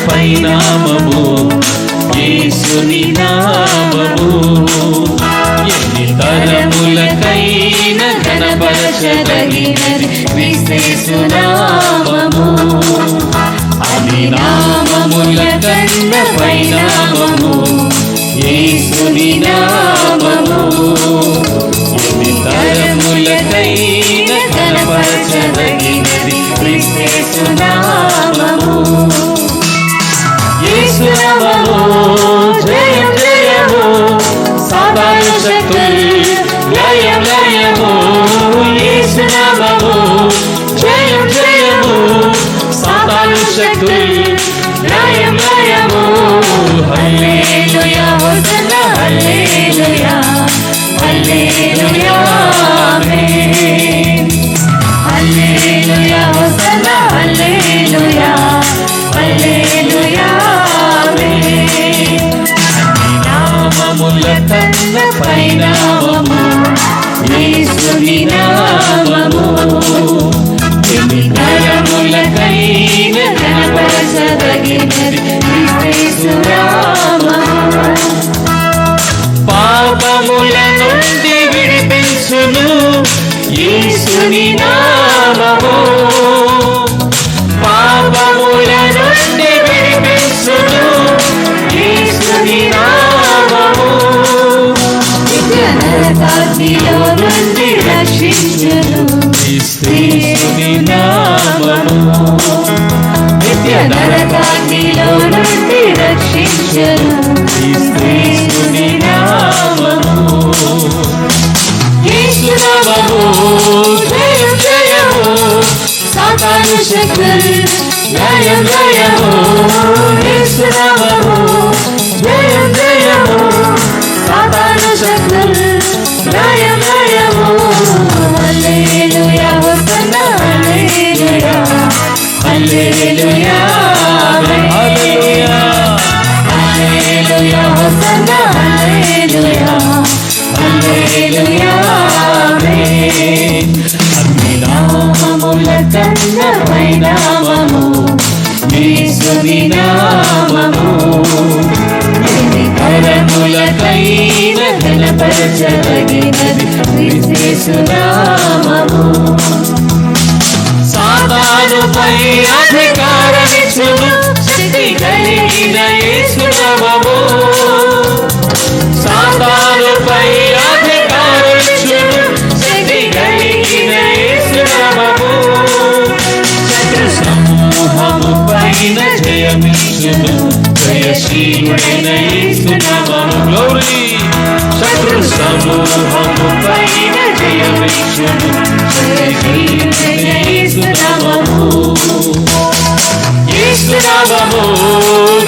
పరిణామము యేసుని నామము. ఎన్ని తరములకైన ఘనపరచదగినది క్రీస్తు నామము. అది నామముల కన్న పరిణామము యేసుని నామము. ఎన్ని తరములకైన ఘనపరచదగినది క్రీస్తు నామము. యేసు నామము జయం జయము, సాతాను శక్తులు లయం లయము. యేసు నామము జయం జయము, సాతాను శక్తులు లయం లయము. హల్లెలూయా హోసన్నా హల్లెలూయా హల్లెలూయా ఆమేన్. హల్లెలూయా హోసన్నా హల్లెలూయా హల్లెలూయా ఆమేన్. అన్ని నామముల కన్న పరిణామము యేసుని నామము. ఎన్ని తరములకైన ఘనపరచదగినది క్రీస్తు నామము. పాపముల నుండి విడిపించును యేసుని నామము. పాపముల నుండి విడిపించును యేసుని నామము. నిత్య నరకాగ్నిలో నుండి రక్షించును యేసుని నామము. నిత్య నరకాగ్నిలో నుండి రక్షించును యేసుని నామము. యేసు నామము జయం జయము, సాతాను శక్తులు లయం లయము. యేసు నామము జయం జయము, సాతాను శక్తులు లయం లయము. హల్లెలూయా హోసన్నా హల్లెలూయా హల్లెలూయా హల్లెలూయా హల్లెలూయా హోసన్నా హల్లెలూయా హల్లెలూయా ఆమేన్. అన్ని నామముల కన్న పరిణామము యేసుని నామము. ఎన్ని తరములకైన ఘనపరచదగినది క్రీస్తు నామము. సాతానుపై అధికారమిచ్చును శక్తి కలిగిన యేసు నామము. సాతానుపై అధికారమిచ్చును శక్తి కలిగిన యేసు నామము. శత్రు సమూహము పైన జయమిచ్చును జయశీలుడైన యేసు నామము. గ్లోరీ. శత్రు సమూహము పైన జయమిచ్చును జయశీలుడైన యేసు నామము. యేసు నామము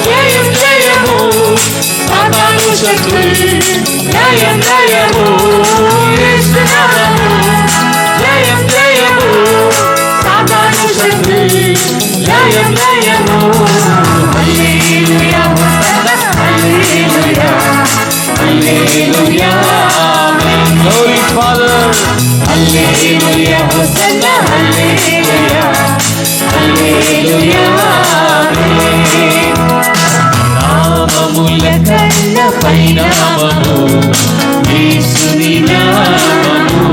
జయం జయము, సాతాను శక్తులు లయం లయము. యేసు నామము జయం జయము, సాతాను శక్తులు లయం లయము. హల్లెలూయా హోసన్నా హల్లెలూయా హల్లెలూయా ఆమేన్. Glory father. హల్లెలూయా హోసన్నా హల్లెలూయా హల్లెలూయా ఆమేన్. నామముల కన్న పరిణామము యేసుని నామము.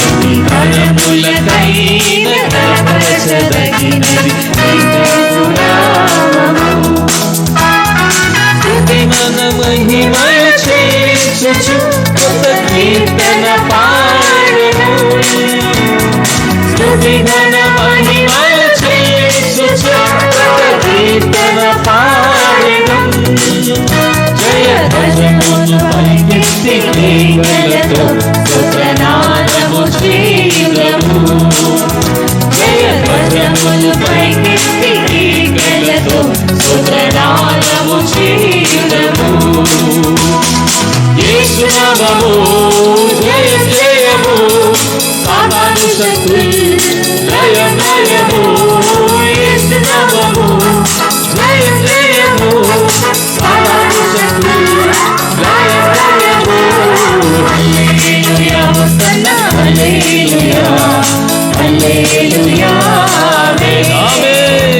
ఎన్ని తరములకైన ఘనపరచదగినది క్రీస్తు నామము. స్తుతి మన మహిమలు చేయించుచు కొత్త కీర్తన పాడెను. స్తుతి మన మహిమలు చేయించుచు కొత్త కీర్తన పాడెను. జయ ధ్వజమును పైకెత్తి కేకలతో స్తుతనాదము చేయుదము. జయ ధ్వజమును పైకెత్తి కేకలతో స్తుతనాదము చేయుదము. యేసు నామము జయం జయము, సాతాను శక్తులు లయం లయము. యేసు నామము జయం జయము, సాతాను శక్తులు లయం లయము. హల్లెలూయా హోసన్నా హల్లెలూయా హల్లెలూయా ఆమేన్.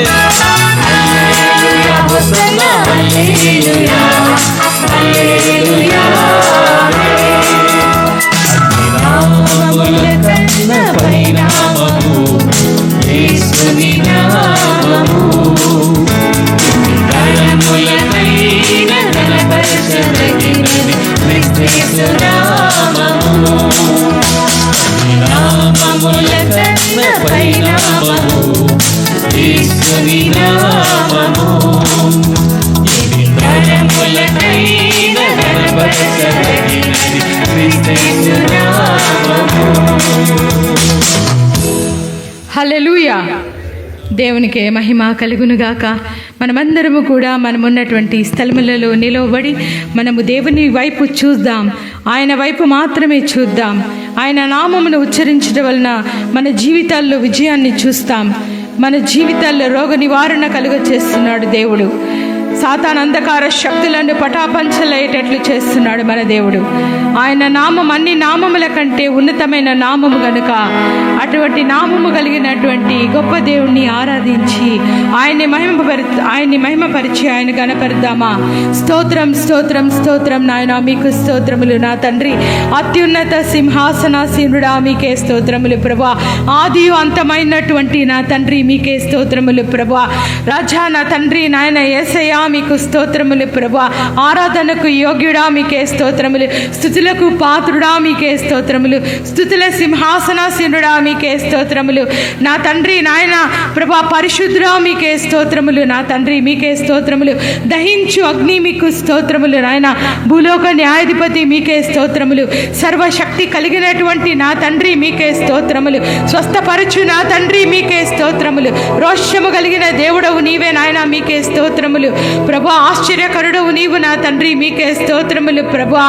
హల్లెలూయా. దేవునికి మహిమ కలుగునుగాక. మనమందరము కూడా మనమున్నటువంటి స్థలములలో నిలవబడి మనము దేవుని వైపు చూద్దాం. ఆయన వైపు మాత్రమే చూద్దాం. ఆయన నామమును ఉచ్చరించడం వలన మన జీవితాల్లో విజయాన్ని చూస్తాం. మన జీవితాల్లో రోగ నివారణ కలుగ చేస్తున్నాడు దేవుడు. సాతాన్ అంధకార శక్తులను పటాపంచలయ్యేటట్లు చేస్తున్నాడు మన దేవుడు. ఆయన నామం అన్ని నామముల కంటే ఉన్నతమైన నామము గనుక అటువంటి నామము కలిగినటువంటి గొప్ప దేవుణ్ణి ఆరాధించి ఆయన్ని మహిమపరిచి ఆయన గణపరుద్దామా. స్తోత్రం స్తోత్రం స్తోత్రం నాయన, మీకు స్తోత్రములు నా తండ్రి. అత్యున్నత సింహాసనాసీనుడా మీకే స్తోత్రములు ప్రభా. ఆది అంతమైనటువంటి నా తండ్రి మీకే స్తోత్రములు ప్రభా. రాజా నా తండ్రి నాయన యేసయ్యా మీకు స్తోత్రములు ప్రభా. ఆరాధనకు యోగ్యుడా మీకే స్తోత్రములు. స్తుతులకు పాత్రుడా మీకే స్తోత్రములు. స్తుతుల సింహాసనాసీనుడా మీకే స్తోత్రములు నా తండ్రి నాయన ప్రభా. పరిశుద్ధుడా మీకే స్తోత్రములు నా తండ్రి మీకే స్తోత్రములు. దహించు అగ్ని మీకు స్తోత్రములు నాయన. భూలోక న్యాయాధిపతి మీకే స్తోత్రములు. సర్వశక్తి కలిగినటువంటి నా తండ్రి మీకే స్తోత్రములు. స్వస్థపరచు నా తండ్రి మీకే స్తోత్రములు. రోషము కలిగిన దేవుడవు నీవే నాయన మీకే స్తోత్రములు ప్రభా. ఆశ్చర్యకరుడవు నీవు నా తండ్రి మీకే స్తోత్రములు ప్రభా.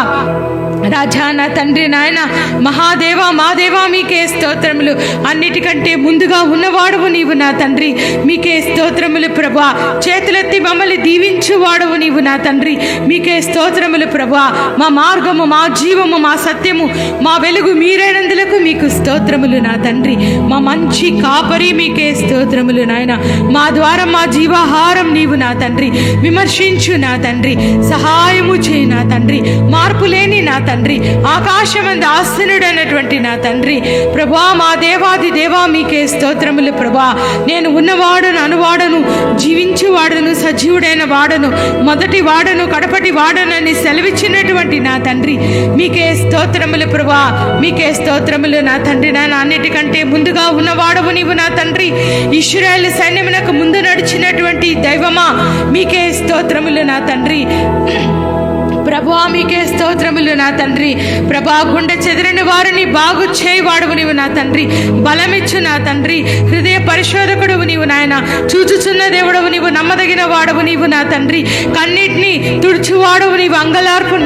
రాజా నా తండ్రి నాయన మహాదేవ మా దేవా మీకే స్తోత్రములు. అన్నిటికంటే ముందుగా ఉన్నవాడవు నీవు నా తండ్రి మీకే స్తోత్రములు ప్రభా. చేతులెత్తి మమ్మల్ని దీవించువాడవు నీవు నా తండ్రి మీకే స్తోత్రములు ప్రభా. మా మార్గము మా జీవము మా సత్యము మా వెలుగు మీరైనందులకు మీకు స్తోత్రములు నా తండ్రి. మా మంచి కాపరి మీకే స్తోత్రములు నాయన. మా ద్వారా మా జీవాహారం నీవు నా తండ్రి. విమర్శించు నా తండ్రి, సహాయము చేయి నా తండ్రి. మార్పు లేని నా తండ్రి, ఆకాశమందు ఆసీనుడైనటువంటి నా తండ్రి ప్రభా. మా దేవాది దేవా మీకే స్తోత్రములు ప్రభా. నేను ఉన్నవాడను అనువాడను జీవించువాడను సజీవుడైన వాడను మొదటి వాడను కడపటి వాడనని సెలవిచ్చినటువంటి నా తండ్రి మీకే స్తోత్రములు ప్రభా. మీకే స్తోత్రములు నా తండ్రి నాయన. అన్నిటికంటే ముందుగా ఉన్నవాడవు నీవు నా తండ్రి. ఇశ్రాయేలు సైన్యమునకు ముందు నడిచినటువంటి దైవమా మీకే స్తోత్రములు నా తండ్రి ప్రభా. మీకే స్తోత్రములు నా తండ్రి ప్రభా. గుండె చెదిరిన వారిని బాగు చేయవాడవు నీవు నా తండ్రి. బలమిచ్చు నా తండ్రి. హృదయ పరిశోధకుడువు నీవు నాయన. చూచుచున్న దేవుడవు నీవు. నమ్మదగిన వాడవు నీవు నా తండ్రి. కన్నిటిని తుడుచువాడవు నీవు. అంగలార్పు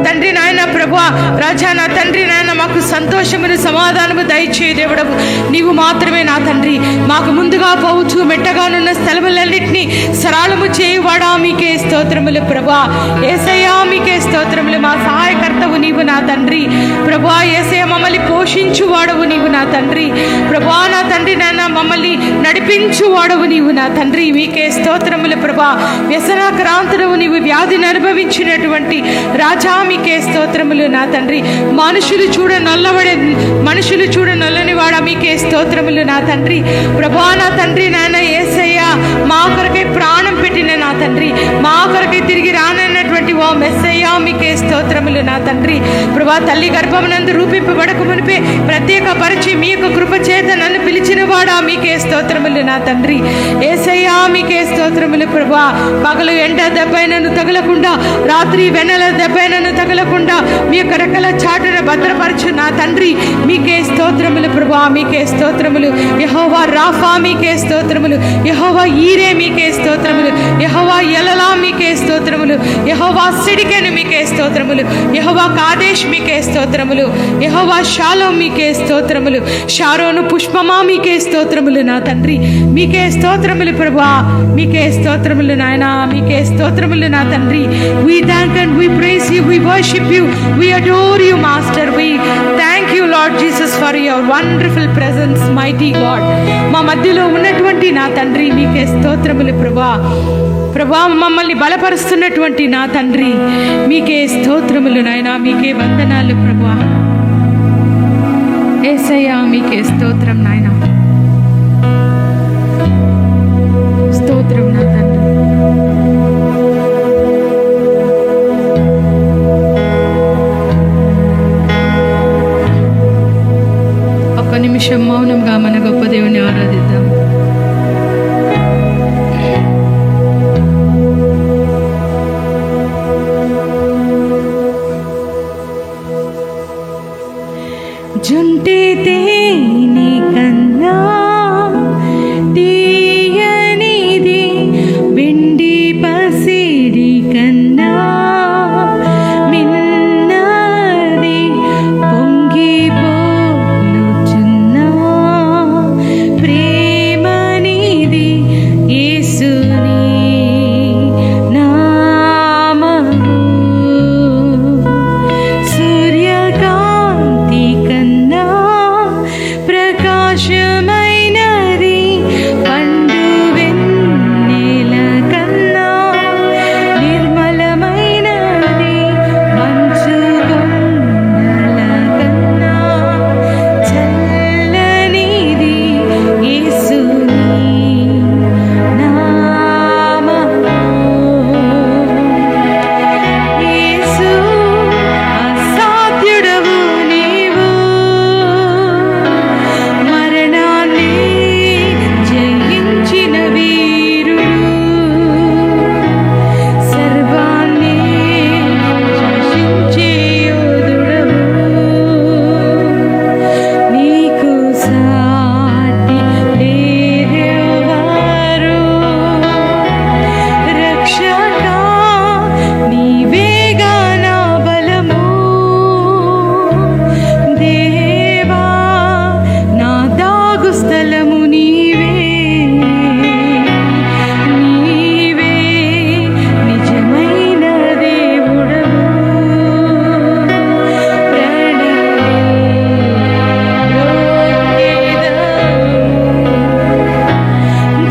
తండ్రి నాయన ప్రభా. రాజా నా తండ్రి నాయన మాకు సంతోషమును సమాధానము దయచేయ దేవుడవు నీవు మాత్రమే నా తండ్రి. మాకు ముందుగా పోవచ్చు మెట్టగానున్న స్థలములన్నింటినీ సరళము చేయవాడా మీకే స్తోత్రములు ప్రభా. యేసయ్యా మీకే స్తోత్రములు. మా సహాయకర్తవు నీవు నా తండ్రి ప్రభా. యేసయ్య మమ్మల్ని పోషించువాడవు నీవు నా తండ్రి ప్రభా. నా తండ్రి నాయన మమ్మల్ని నడిపించువాడవు నీవు నా తండ్రి మీకే స్తోత్రములు ప్రభా. వ్యసనాక్రాంతుడవు నీవు. వ్యాధిని అనుభవించినటువంటి రాజా మీకే స్తోత్రములు నా తండ్రి. మనుషులు చూడ నల్లని వాడ మీకే స్తోత్రములు నా తండ్రి ప్రభా. నా తండ్రి నాయన యేసయ్య మా కొరకై ప్రాణం పెట్టిన నా తండ్రి, మా కొరకై తిరిగి రానన్నటువంటి ఓ మెస్సయ్యా మీకే స్తోత్రములు నా తండ్రి ప్రభా. తల్లి గర్భమునందు రూపింపబడక మునిపే ప్రత్యేక పరిచి మీ యొక్క కృప చేత నన్ను పిలిచిన వాడా మీకే స్తోత్రములు నా తండ్రి. యేసయ్యా మీకే స్తోత్రములు ప్రభా. పగలు ఎండ దెబ్బైనను తగలకుండా, రాత్రి వెన్నెల దెబ్బైనను తగలకుండా మీ యొక్క రెక్కల చాటున భద్రపరచు నా తండ్రి మీకే స్తోత్రములు ప్రభా. మీకే స్తోత్రములు. యెహోవా రాఫా మీకే స్తోత్రములు. యెహోవా ఈరే మీకే స్తోత్రములు. యెహోవా ఎలలా మీకే స్తోత్రములు. యెహోవా సిడికెను మీకే స్తోత్రములు. యెహోవా కాదేశ్ మీకే స్తోత్రములు. యెహోవా షాలోమ్ మీకే స్తోత్రములు. షారోను పుష్పమా మీకే స్తోత్రములు నా తండ్రి మీకే స్తోత్రములు ప్రభా. మీకే స్తోత్రములు నాయన. మీకే స్తోత్రములు నా తండ్రి. We thank and we praise you, we worship you, we adore you master. We thank you Lord Jesus for your wonderful presence mighty God. మా మధ్యలో ఉన్నటువంటి నా తండ్రి మీకే స్తోత్రములు ప్రభా. ప్రభా మమ్మల్ని బలపరుస్తున్నటువంటి నా తండ్రి మీకే స్తోత్రములు నాయన. మీకే వందనాలు ప్రభా. యేసయ్యా మీకే స్తోత్రం నాయన. స్తోత్రం నా తండ్రి. ఒక్క నిమిషం మౌనంగా మన గొప్ప దేవుని ఆరాధిద్దాం. జుంటి తేనె కన్నా తీయనిది, వెండి పసిడి కన్నా మిన్నది, పొంగిపోలుచున్న ప్రేమనిది యేసుని నామము. సూర్యకాంతి కన్నా ప్రకాశమైనది, పండు వెన్నెల కన్నా నిర్మలమైనది, మంచు కొండల కన్నా చల్లనిది యేసుని నామము. యేసు అసాధ్యుడవు నీవు, మరణాన్ని జయించిన వీరుడు, సర్వాన్ని శాసించే యోధుడవు. నీకు సాటి లేరెవరు, రక్షక నీవేగా నా బలము. దేవా నా దాగు స్థలము నీవే, నీవే నిజమైన దేవుడవు.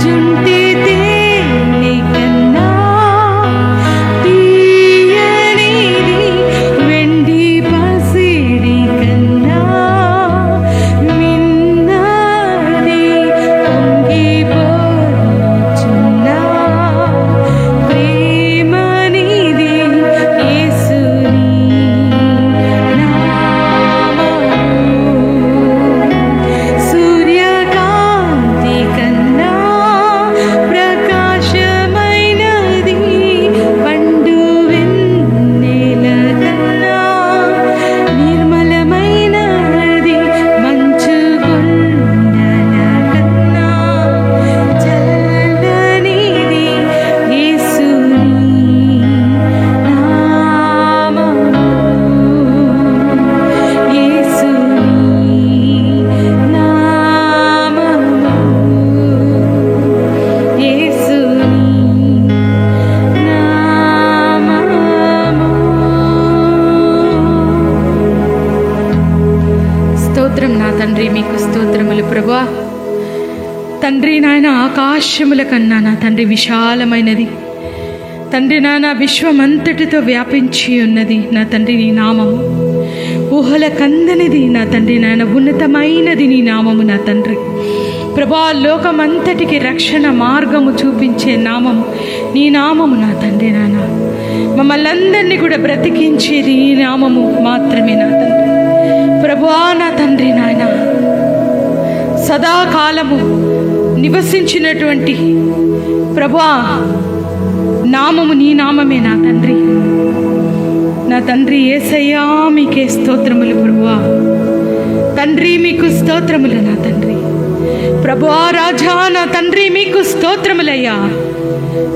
జుంటి తేనె కన్నా తీయనిది, వెండి పసిడి కన్నా మిన్నది, పొంగిపోలుచున్న ప్రేమనిది యేసుని నామము. సూర్యకాంతి కన్నా ప్రకాశమైనది, పండు వెన్నెల కన్నా నిర్మలమైనది, మంచు కొండల కన్నా చల్లనిది యేసుని నామము. యేసుని నామము. యేసుని నామము. స్తోత్రం నా తండ్రి, మీకు స్తోత్రములు ప్రభువా. తండ్రి నాయన, ఆకాశముల కన్నా నా తండ్రి విశాలమైనది తండ్రి నాయన, విశ్వమంతటితో వ్యాపించి ఉన్నది నా తండ్రి నీ నామము. ఊహల కందనిది నా తండ్రి నాయన, ఉన్నతమైనది నీ నామము నా తండ్రి ప్రభా. లోకమంతటికి రక్షణ మార్గము చూపించే నామము నీ నామము నా తండ్రి నాయన. మమ్మల్ని అందరినీ కూడా బ్రతికించేది నీ నామము మాత్రమే నా తండ్రి ప్రభువా. నా తండ్రి నాయన, సదాకాలము నివసించినటువంటి ప్రభువా నామము నీ నామమే నా తండ్రి. నా తండ్రి యేసయ్యా, మీకే స్తోత్రములు ప్రభువా. తండ్రి మీకు స్తోత్రములు నా తండ్రి ప్రభువా. రాజా నా తండ్రి మీకు స్తోత్రములయ్యా.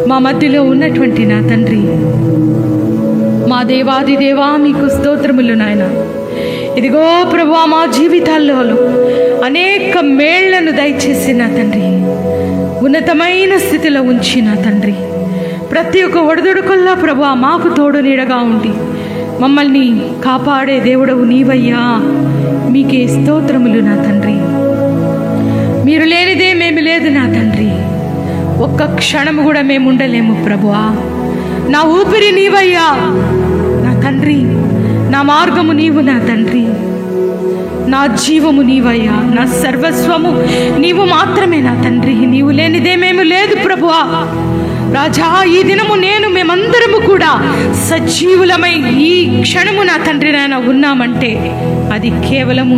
మా మధ్యలో ఉన్నటువంటి నా తండ్రి, మా దేవాది దేవా మీకు స్తోత్రములు నాయన. ఇదిగో ప్రభువా, మా జీవితాల్లో అనేక మేళ్లను దయచేసి నా తండ్రి ఉన్నతమైన స్థితిలో ఉంచి నా తండ్రి ప్రతి ఒక్క ఒడిదుడుకుల్లో ప్రభువా మాకు తోడు నీడగా ఉండి మమ్మల్ని కాపాడే దేవుడవు నీవయ్యా. మీకే స్తోత్రములు నా తండ్రి. మీరు లేనిదే మేము లేదు నా తండ్రి. ఒక్క క్షణము కూడా మేము ఉండలేము ప్రభువా. నా ఊపిరి నీవయ్యా నా తండ్రి. నా మార్గము నీవు నా తండ్రి. నా జీవము నీవయ్యా. నా సర్వస్వము నీవు మాత్రమే నా తండ్రి. నీవు లేనిదే మేము లేదు ప్రభువా. రాజా, ఈ దినము మేమందరము కూడా సజీవులమై ఈ క్షణము నా తండ్రి నాయన ఉన్నామంటే అది కేవలము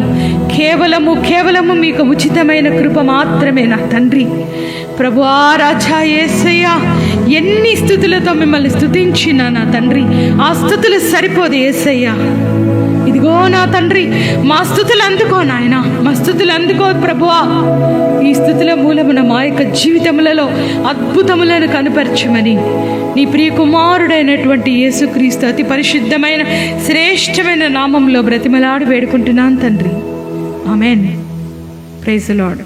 కేవలము కేవలము మీకు ఉచితమైన కృప మాత్రమే నా తండ్రి. ప్రభువా, రాజా యేసయ్య, ఎన్ని స్తుతులతో మిమ్మల్ని స్తుతించిన నా తండ్రి, ఆ స్తుతులు సరిపోదు యేసయ్య. ఇదిగో నా తండ్రి, మా స్తుతులు అందుకో నాయన, మా స్తుతులు అందుకో ప్రభువా. ఈ స్తుతుల మూలమున మా యొక్క జీవితములలో అద్భుతములను కనుపరచమని నీ ప్రియ కుమారుడైనటువంటి యేసుక్రీస్తు అతి పరిశుద్ధమైన శ్రేష్టమైన నామంలో బ్రతిమలాడి వేడుకుంటున్నాను తండ్రి. ఆమెన్. Praise the lord.